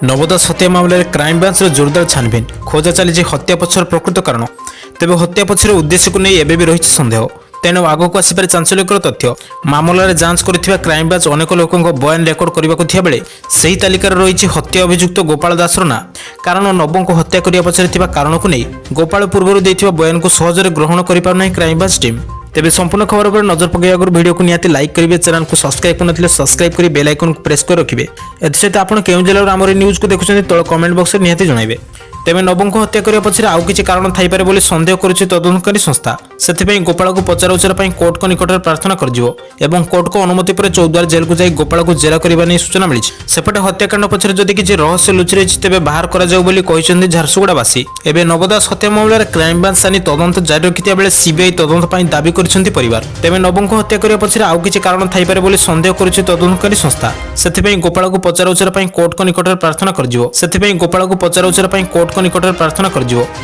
नवदा हत्या मामलें क्राइमब्रांच जोरदार छानबीन खोजा चली हत्या पछर प्रकृत कारण तेज हत्या पछर उद्देश्य को नहीं एवं रही सन्देह तेणु आगक आसपारे चांचल्यकर तथ्य मामलें जांच कर क्राइमब्रांच अनेक लोकों बयान रेकर्ड करने बेले से तालिकार रही हत्या अभियुक्त गोपाल दासर ना कारण नवों को हत्या करने पछरे कारण को नहीं गोपाल पूर्व बयान को सहजरे ग्रहण कर क्राइमब्रांच टीम तेज संपूर्ण खबर पर नजर पकड़ आगे वीडियो को निहाती लाइक करेंगे चैनल को सब्सक्राइब करते सब्सक्राइब कर बेल आइकन को प्रेस कर रखिए एसत आपड़ क्यों जिले आम न्यूज को देखुं तल कमेंट बॉक्स में निहाती जनइबे तेज नवों को हत्या करने पछरे आउ किछि कारण थाईपारे बोली सन्देह करुछि तदन्तकारी संस्था से गोपाल को पचराउचरा कोर्ट को निकट में प्रार्थना कर कोर्ट को अनुमति पर चौद्वार जेल को जाई गोपाल को जेरा करने नहीं सूचना मिली सेपटे हत्याकांड पछरे जदि किछि रहस्य लुचि रही तेज बाहर कर झारसुगुड़ावासी एवं नवदास हत्या मामलें क्राइमब्रांच आनी तदंत जारी रखिता बेले सीबीआई तदंत दाबी कर परिवार तेज नवों को हत्या करने पछरे आउ किछि कारण थाईपारे बोली सन्देह करुछि तदन्तकारी संस्था से गोपाल को पचराउचरा कोर्ट को निकट में प्रार्थना कर गोपाल को पचराउचरा कोर्ट को निकट में प्रार्थना कर